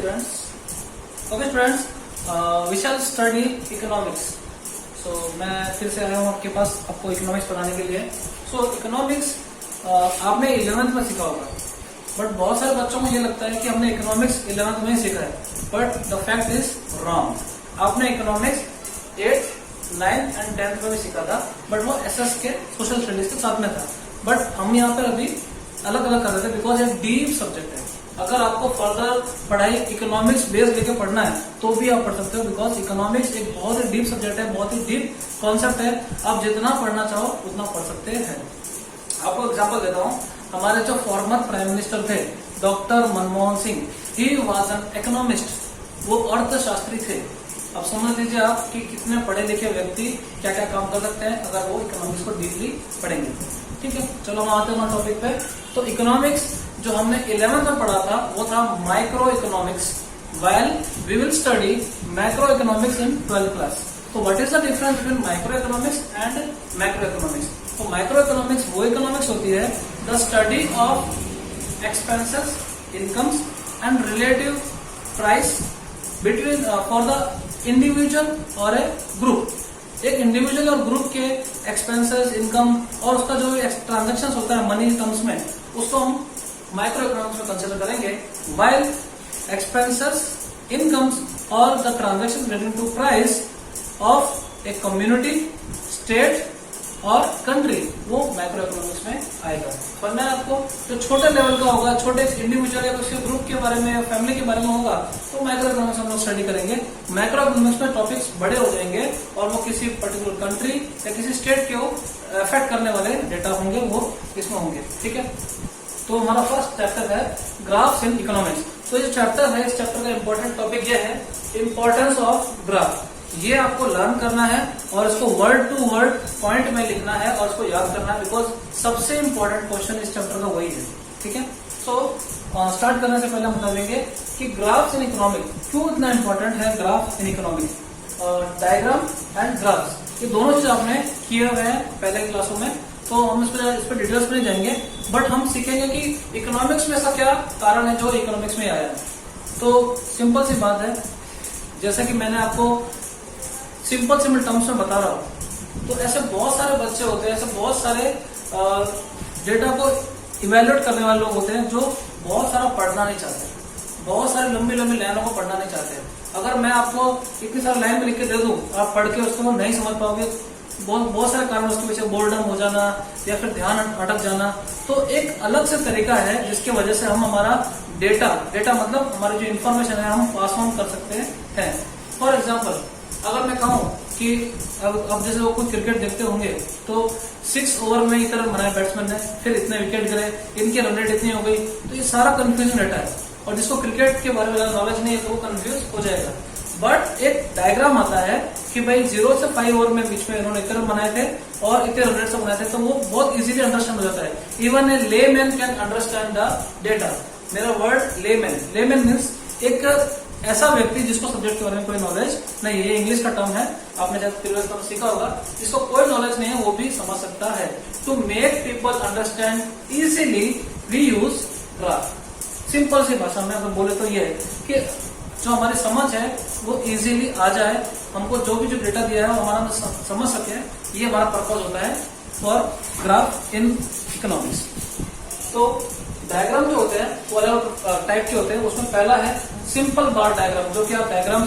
students. Okay students, we shall study economics. So मैं फिर से आया हूँ आपके पास आपको इकोनॉमिक्स पढ़ाने के लिए. So इकोनॉमिक्स आपने 11th में सीखा होगा, बट बहुत सारे बच्चों को ये लगता है कि हमने इकोनॉमिक्स 11th में ही सीखा है, but the fact is wrong. आपने economics 8th, 9th and 10th में भी सीखा था, बट वो एसएस के सोशल स्टडीज के साथ में था. बट हम यहाँ पर अभी अलग अलग कर रहे थे बिकॉज ये डीप सब्जेक्ट है. अगर आपको फर्दर पढ़ाई इकोनॉमिक्स बेस लेके पढ़ना है तो भी आप पढ़ सकते हो, बिकॉज इकोनॉमिक्स एक बहुत ही डीप सब्जेक्ट है, बहुत ही डीप कॉन्सेप्ट है. आप जितना पढ़ना चाहो उतना पढ़ सकते हैं. आपको एग्जांपल देता हूँ. हमारे जो फॉर्मर प्राइम मिनिस्टर थे doctor Manmohan Singh, he was an economist. वो अर्थशास्त्री थे. अब समझ लीजिए आप कि कितने पढ़े लिखे व्यक्ति क्या क्या काम कर सकते हैं अगर वो इकोनॉमिक्स को डीपली पढ़ेंगे. ठीक है, चलो हम आते हैं टॉपिक पे. तो इकोनॉमिक्स जो हमने 11th में पढ़ा था वो था micro economics, well we will study macro economics in 12th class. तो what is the difference between micro economics and macro economics? तो माइक्रो इकोनॉमिक्स वो इकोनॉमिक्स होती है the study of expenses, incomes and relative price between for the individual और a group. एक individual और group के expenses, income और उसका जो ट्रांजेक्शन होता है मनी टर्म्स में, उसको हम माइक्रो इकोनॉमिक्स में कंसिडर करेंगे. वाइल एक्सपेंसेस, इनकम्स और the transaction relating to price of a community, state और कंट्री, वो माइक्रो इकोनॉमिक्स में आएगा. पर मैं आपको जो छोटे लेवल का होगा, छोटे इंडिविजुअल या उसके ग्रुप के बारे में, फैमिली के बारे में होगा, तो माइक्रो इकोनॉमिक्स हम लोग स्टडी करेंगे. माइक्रो इकोनॉमिक्स में टॉपिक्स बड़े हो जाएंगे और वो किसी पर्टिकुलर कंट्री या किसी स्टेट के अफेक्ट करने वाले डेटा होंगे, वो इसमें होंगे. ठीक है, तो हमारा फर्स्ट चैप्टर है ग्राफ्स इन इकोनॉमिक्स. तो ये चैप्टर है, इस चैप्टर का इंपॉर्टेंट टॉपिक ये है इंपॉर्टेंस ऑफ ग्राफ. ये आपको लर्न करना है और इसको वर्ड टू वर्ड पॉइंट में लिखना है और इसको याद करना है, बिकॉज सबसे इंपॉर्टेंट क्वेश्चन इस चैप्टर का वही है. ठीक है, सो स्टार्ट करने से पहले हम बता देंगे कि ग्राफ्स इन इकोनॉमिक्स क्यों इतना इंपॉर्टेंट है. Graph in economics, diagram and graphs, ये दोनों चीज आपने किए हुए हैं पहले क्लासों में, तो हम इस पर डिटेल्स में नहीं जाएंगे, बट हम सीखेंगे कि इकोनॉमिक्स में ऐसा क्या कारण है जो इकोनॉमिक्स में आया है. तो सिंपल सी बात है, जैसा कि मैंने आपको सिंपल टर्म्स में बता रहा हूं, तो ऐसे बहुत सारे बच्चे होते हैं, ऐसे बहुत सारे डेटा को इवेल्युएट करने वाले लोग होते हैं जो बहुत सारा पढ़ना नहीं चाहते, बहुत सारी लंबी लंबी लाइनों को पढ़ना नहीं चाहते. अगर मैं आपको इतनी सारी लाइन में लिख के दे दूं, आप पढ़ के उसको नहीं समझ पाओगे. बहुत सारे कारण उसके पीछे, बोर्डम हो जाना या फिर ध्यान अटक जाना. तो एक अलग से तरीका है जिसकी वजह से हम हमारा डेटा मतलब हमारी जो इन्फॉर्मेशन है हम पास ऑन कर सकते हैं. फॉर एग्जाम्पल, अगर मैं कहूँ कि अब जैसे वो कुछ क्रिकेट देखते होंगे तो 6 ओवर में इतना रन बनाए बैट्समैन ने, फिर इतने विकेट गिरे, इनकी रन रेट इतनी हो गई, तो ये सारा कंफ्यूजन रहता है. और जिसको क्रिकेट के बारे में नॉलेज नहीं है तो वो कंफ्यूज हो जाएगा. बट एक डायग्राम आता है कि भाई 0 से 5 ओवर में बीच में इन्होंने इतने रन बनाए थे और इतने रन रेट से बनाए थे, तो वो बहुत इजीली अंडरस्टैंड हो जाता है. Even a layman can understand the data. मेरा वर्ड लेमैन मीन्स एक ऐसा व्यक्ति जिसको सब्जेक्ट के बारे में कोई नॉलेज नहीं है. ये इंग्लिश का टर्म है, आपने जब प्रीवियस में सीखा होगा. जिसको कोई नॉलेज नहीं है वो भी समझ सकता है. To make people understand easily we use graph. Simple सी भाषा में अगर बोले तो ये है कि जो हमारी समझ है वो इजीली आ जाए, हमको जो भी डेटा दिया है वो हमारा समझ सके, ये हमारा पर्पज होता है फॉर ग्राफ इन इकोनॉमिक्स. तो डायग्राम जो होते हैं वो अलग टाइप के होते हैं. उसमें पहला है सिंपल बार डायग्राम, जो कि आप डायग्राम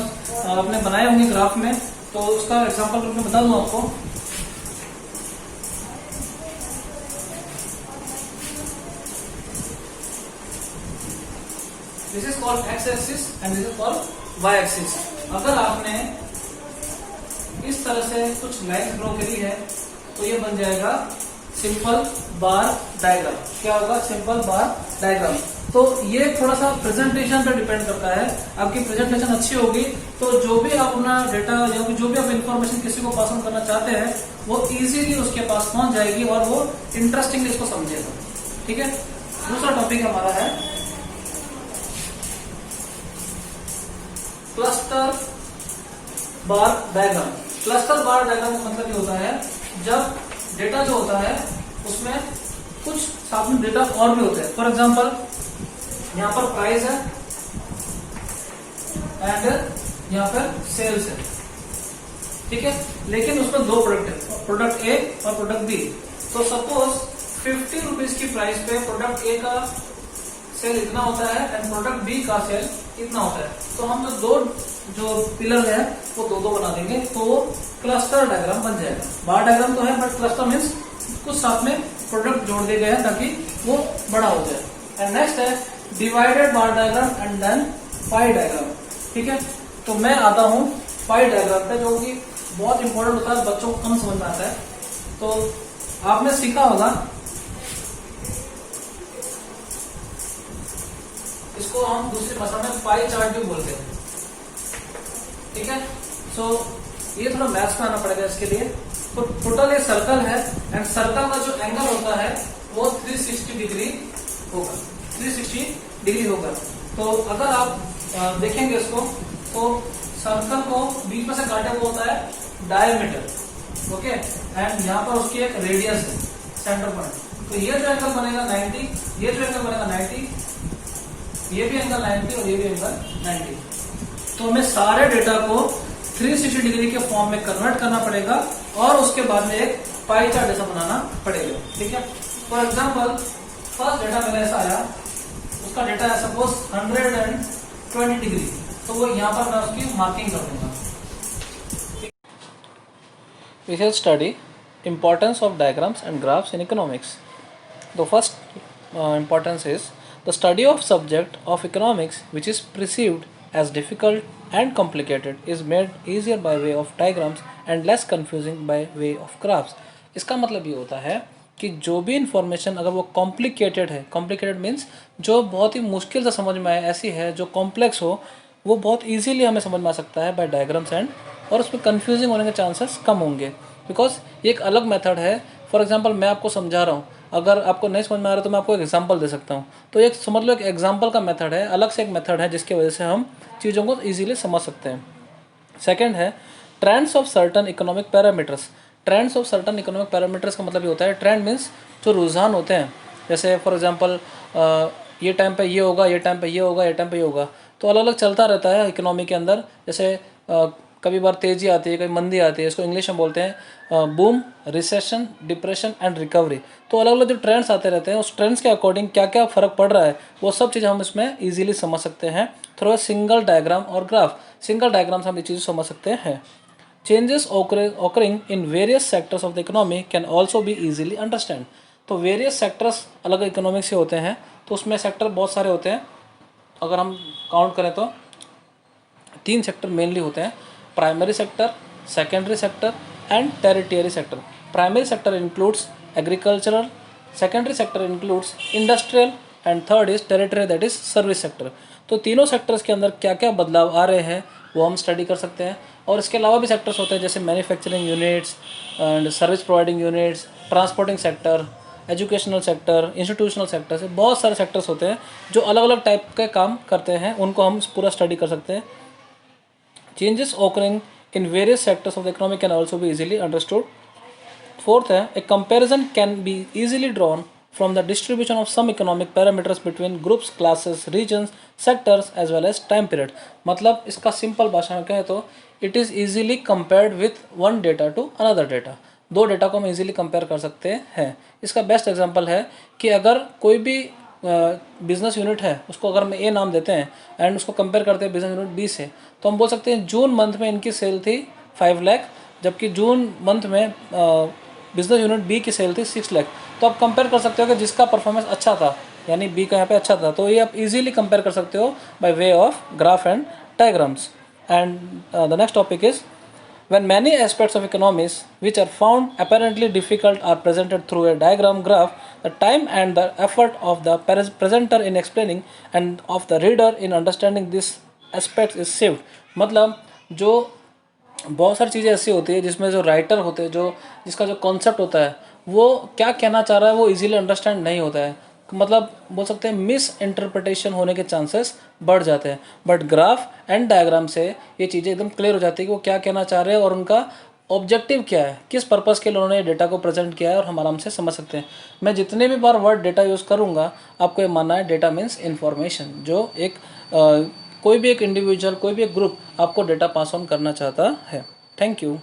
आपने बनाए होंगे ग्राफ में, तो उसका एग्जांपल रूप में बता दूं आपको. This is called X axis and this is called Y axis. अगर आपने इस तरह से कुछ लाइन ड्रॉ करी है तो ये बन जाएगा सिंपल बार डायग्राम. क्या होगा? सिंपल बार डायग्राम. तो ये थोड़ा सा प्रेजेंटेशन पे डिपेंड करता है. आपकी प्रेजेंटेशन अच्छी होगी तो जो भी आप अपना डेटा या जो भी आप इन्फॉर्मेशन किसी को पास ऑन करना चाहते हैं वो इजीली उसके पास पहुंच जाएगी और वो इंटरेस्टिंगली इसको समझेगा. ठीक है, दूसरा टॉपिक हमारा है क्लस्टर बार डायग्राम. क्लस्टर बार डायग्राम का मतलब ये होता है जब डेटा जो होता है उसमें कुछ साथ में डेटा और भी होते हैं. फॉर एग्जाम्पल यहाँ पर प्राइस है, एंड यहाँ पर सेल्स है, ठीक है। लेकिन उसमें दो प्रोडक्ट है, प्रोडक्ट ए और प्रोडक्ट बी। तो सपोज 50 रुपीज की प्राइस पे प्रोडक्ट ए का सेल इतना होता है एंड प्रोडक्ट बी का सेल इतना होता है। तो हम जो पिलर है वो दो बना देंगे, तो वो क्लस्टर डायग्राम बन जाएगा। बार डायग्राम तो है बट क्लस्टर मीन्स कुछ साथ में प्रोडक्ट जोड़ दिए गए हैं ताकि वो बड़ा हो जाए। एंड नेक्स्ट है divided bar diagram and then pie diagram, ठीक है। तो मैं आता हूं पाई डायग्राम पे, जो कि बहुत इंपॉर्टेंट होता है, बच्चों को कम समझ में आता है। तो आपने सीखा होगा, इसको हम दूसरी भाषा में पाई चार्ट भी बोलते हैं, ठीक है। सो ये थोड़ा मैथ्स में आना पड़ेगा इसके लिए। तो टोटल ये सर्कल है एंड सर्कल का जो एंगल होता है वो 360 डिग्री होगा, 360 डिग्री होगा। तो अगर आप देखेंगे इसको, तो सर्कल को बीच में से काटे हुआ होता है डायमीटर, ओके। एंड यहाँ पर उसकी एक रेडियस है, सेंटर पॉइंट। तो ये जो एंगल बनेगा 90, ये जो एंगल बनेगा 90, ये भी एंगल 90 और ये भी एंगल 90। तो हमें सारे डेटा को 360 डिग्री के फॉर्म में कन्वर्ट करना पड़ेगा और उसके बाद में एक पाई चार्ट जैसा बनाना पड़ेगा, ठीक है। फॉर एग्जाम्पल फर्स्ट डेटा मेरा ऐसा आया, उसका डेटा है सपोज 120 डिग्री, तो वो यहाँ पर मैं उसकी मार्किंग कर दूंगा। We shall study importance of diagrams and graphs in economics. The first importance is the study of subject of economics which is perceived as difficult and complicated is made easier by way of diagrams and less confusing by way of graphs. इसका मतलब ये होता है कि जो भी information अगर वो कॉम्प्लिकेटेड है, कॉम्प्लिकेटेड मीन्स जो बहुत ही मुश्किल से समझ में आए, ऐसी है जो कॉम्प्लेक्स हो, वो बहुत इजीली हमें समझ में आ सकता है बाय डायग्राम्स एंड, और उसमें कंफ्यूजिंग होने के चांसेस कम होंगे, बिकॉज ये एक अलग मेथड है। फॉर एग्जांपल मैं आपको समझा रहा हूँ, अगर आपको नहीं समझ में आ रहा है तो मैं आपको एक एग्जांपल दे सकता हूँ। तो एक समझ लो एक एग्जांपल का मेथड है, अलग से एक मेथड है जिसकी वजह से हम चीज़ों को ईजिली समझ सकते हैं। सेकेंड है trends of certain economic parameters. Trends of certain economic parameters का मतलब ये होता है, ट्रेंड मीन्स जो रुझान होते हैं, जैसे फॉर एग्जांपल ये टाइम पे ये होगा, ये टाइम पे ये होगा, ये टाइम पे ये होगा, तो अलग अलग चलता रहता है इकोनॉमी के अंदर। जैसे कभी बार तेज़ी आती है, कभी मंदी आती है, इसको इंग्लिश में बोलते हैं boom, recession, depression and recovery. तो अलग अलग जो ट्रेंड्स आते रहते हैं, उस ट्रेंड्स के अकॉर्डिंग क्या क्या फ़र्क पड़ रहा है, वो सब चीज़ हम इसमें ईजिली समझ सकते हैं थ्रू अ सिंगल डायग्राम और ग्राफ। सिंगल डायग्राम से हम ये चीज़ समझ सकते हैं। Changes occurring in various sectors of the economy can also be easily understand. तो वेरियस सेक्टर्स अलग इकोनॉमिक से होते हैं, तो उसमें सेक्टर बहुत सारे होते हैं। अगर हम काउंट करें तो 3 सेक्टर मेनली होते हैं, primary sector, secondary sector and territory sector. Primary sector includes agricultural, secondary sector includes industrial and third is territory, that is service sector. तो तीनों सेक्टर्स के अंदर क्या क्या बदलाव आ रहे हैं वो हम स्टडी कर सकते हैं। और इसके अलावा भी सेक्टर्स होते हैं जैसे manufacturing units and service providing units, transporting sector, educational sector, institutional sector, से बहुत सारे सेक्टर्स होते हैं जो अलग अलग टाइप के काम करते हैं, उनको हम पूरा स्टडी कर सकते हैं। Changes occurring in various sectors of the economy can also be easily understood. Fourth है, a comparison can be easily drawn from the distribution of some economic parameters between groups, classes, regions, sectors as well as time period. मतलब इसका simple भाषा में कहें तो it is easily compared with one data to another data. दो data को हम easily compare कर सकते हैं। इसका बेस्ट एग्जांपल है कि अगर कोई भी बिजनेस यूनिट है, उसको अगर हम ए नाम देते हैं एंड उसको कंपेयर करते हैं बिजनेस यूनिट बी से, तो हम बोल सकते हैं जून मंथ में इनकी सेल थी 5 लाख, जबकि जून मंथ में बिजनेस यूनिट बी की सेल थी 6 लाख। तो आप कंपेयर कर सकते हो कि जिसका परफॉर्मेंस अच्छा था, यानी बी का यहाँ पे अच्छा था, तो ये आप इजीली कंपेयर कर सकते हो by way of graph and diagrams. And the next topic is when many aspects of economics which are found apparently difficult are presented through a diagram graph, the time and the effort of the presenter in explaining and of the reader in understanding this aspects is saved. मतलब जो बहुत सारी चीज़ें ऐसी होती है जिसमें जो राइटर होते हैं, जो जिसका जो कॉन्सेप्ट होता है, वो क्या कहना चाह रहा है वो इजीली अंडरस्टैंड नहीं होता है, मतलब बोल सकते हैं मिस इंटरप्रिटेशन होने के चांसेस बढ़ जाते हैं। बट ग्राफ एंड डायग्राम से ये चीज़ें एकदम क्लियर हो जाती है कि वो क्या कहना चाह रहे हैं और उनका ऑब्जेक्टिव क्या है, किस पर्पस के लिए उन्होंने डेटा को प्रेजेंट किया है, और हम आराम से समझ सकते हैं। मैं जितने भी बार वर्ड डेटा यूज़ करूँगा, आपको ये मानना है डेटा मीन्स इन्फॉर्मेशन, जो एक कोई भी एक इंडिविजुअल, कोई भी एक ग्रुप आपको डेटा पास ऑन करना चाहता है। Thank you.